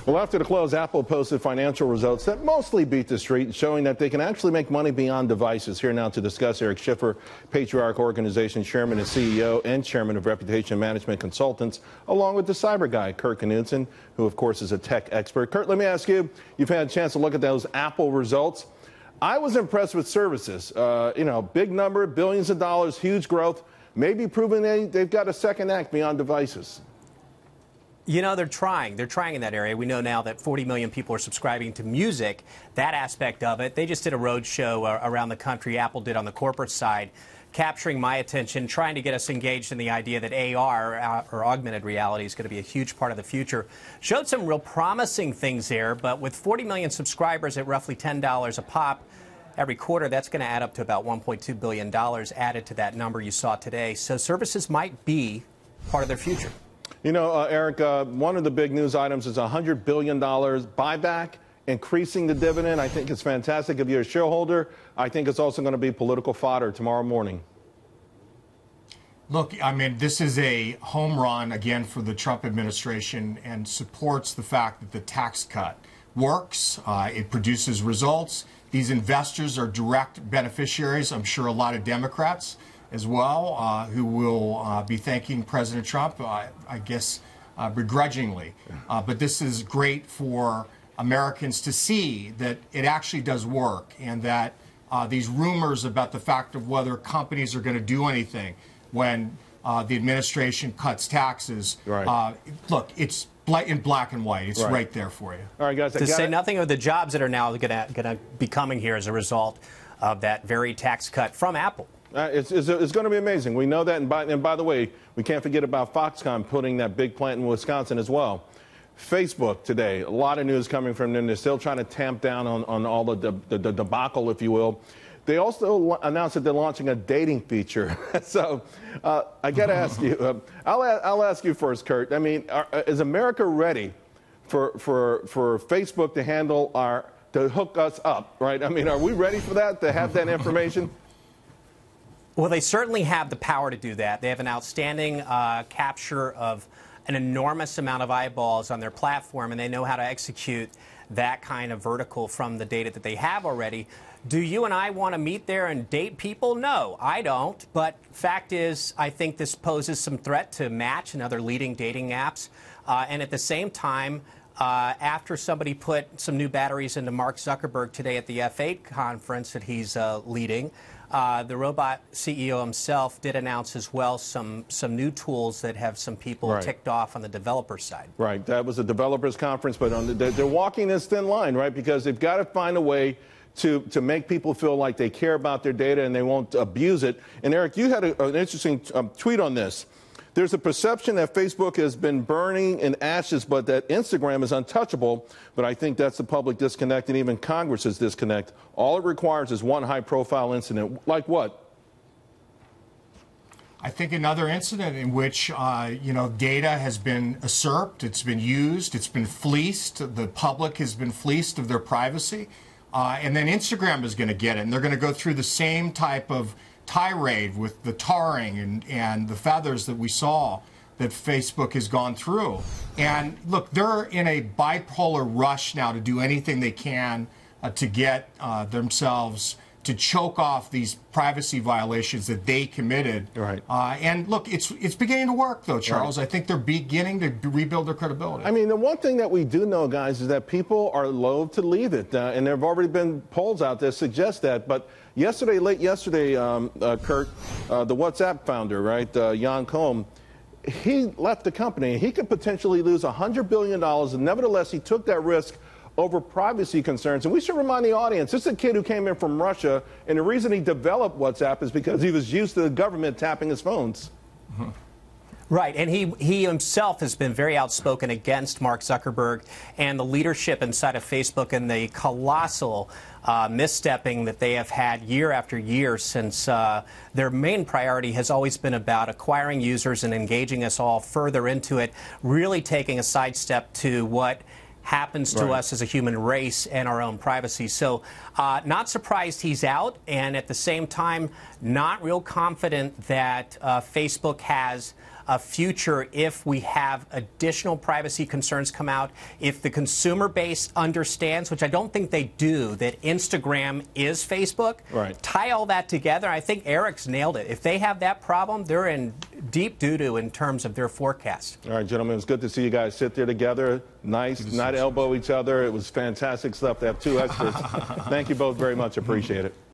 Well, after the close, Apple posted financial results that mostly beat the street, showing that they can actually make money beyond devices. Here now to discuss, Eric Schiffer, Patriarch Organization Chairman and CEO and Chairman of Reputation Management Consultants, along with the cyber guy, Kurt Knudsen, who, of course, is a tech expert. Kurt, let me ask you, you've had a chance to look at those Apple results. I was impressed with services. Big number, billions of dollars, huge growth, maybe proving they've got a second act beyond devices. You know, they're trying. They're trying in that area. We know now that 40 million people are subscribing to music, that aspect of it. They just did a road show around the country, Apple did on the corporate side, capturing my attention, trying to get us engaged in the idea that AR, or augmented reality, is going to be a huge part of the future. Showed some real promising things there, but with 40 million subscribers at roughly $10 a pop every quarter, that's going to add up to about $1.2 billion added to that number you saw today. So services might be part of their future. You know, Eric, one of the big news items is $100 billion buyback, increasing the dividend. I think it's fantastic if you're a shareholder. I think it's also going to be political fodder tomorrow morning. Look, I mean, this is a home run, again, for the Trump administration and supports the fact that the tax cut works. It produces results. These investors are direct beneficiaries. I'm sure a lot of Democrats as well, who will be thanking President Trump, I guess, begrudgingly. But this is great for Americans to see that it actually does work, and that these rumors about the fact of whether companies are going to do anything when the administration cuts taxes, right. Look, it's in black and white. It's right there for you. All right, guys. To say nothing of the jobs that are now going to be coming here as a result of that very tax cut from Apple. It's going to be amazing. We know that. And by the way, we can't forget about Foxconn putting that big plant in Wisconsin as well. Facebook today, a lot of news coming from them. They're still trying to tamp down on all of the debacle, if you will. They also announced that they're launching a dating feature. So I got to ask you, I'll ask you first, Kurt. I mean, is America ready for Facebook to handle to hook us up, right? I mean, are we ready for that, to have that information? Well, they certainly have the power to do that. They have an outstanding capture of an enormous amount of eyeballs on their platform, and they know how to execute that kind of vertical from the data that they have already. Do you and I want to meet there and date people? No, I don't. But fact is, I think this poses some threat to Match and other leading dating apps. And at the same time, after somebody put some new batteries into Mark Zuckerberg today at the F8 conference that he's leading, the robot CEO himself did announce as well some new tools that have some people ticked off on the developer side. Right. That was a developers conference, but they're walking this thin line, right? Because they've got to find a way to make people feel like they care about their data and they won't abuse it. And Eric, you had an interesting tweet on this. There's a perception that Facebook has been burning in ashes, but that Instagram is untouchable. But I think that's the public disconnect and even Congress's disconnect. All it requires is one high-profile incident. Like what? I think another incident in which, data has been usurped, it's been used, it's been fleeced, the public has been fleeced of their privacy, and then Instagram is going to get it, and they're going to go through the same type of tirade with the tarring and the feathers that we saw that Facebook has gone through. And look, they're in a bipolar rush now to do anything they can to get themselves to choke off these privacy violations that they committed. Right. And look, it's beginning to work, though, Charles. Right. I think they're beginning to rebuild their credibility. I mean, the one thing that we do know, guys, is that people are loath to leave it. And there have already been polls out there suggest that. But late yesterday, Kurt, the WhatsApp founder, right, Jan Koum, he left the company. He could potentially lose $100 billion. And nevertheless, he took that risk over privacy concerns. And we should remind the audience, this is a kid who came in from Russia, and the reason he developed WhatsApp is because he was used to the government tapping his phones. Mm-hmm. Right, and he himself has been very outspoken against Mark Zuckerberg and the leadership inside of Facebook and the colossal misstepping that they have had year after year since their main priority has always been about acquiring users and engaging us all further into it, really taking a sidestep to what happens to us as a human race and our own privacy. So not surprised he's out, and at the same time, not real confident that Facebook has a future if we have additional privacy concerns come out, if the consumer base understands, which I don't think they do, that Instagram is Facebook. Right. Tie all that together. I think Eric's nailed it. If they have that problem, they're in deep doo-doo in terms of their forecast. All right, gentlemen, it was good to see you guys sit there together. Nice, not elbow each other. It was fantastic stuff to have two experts. Thank you both very much. Appreciate it.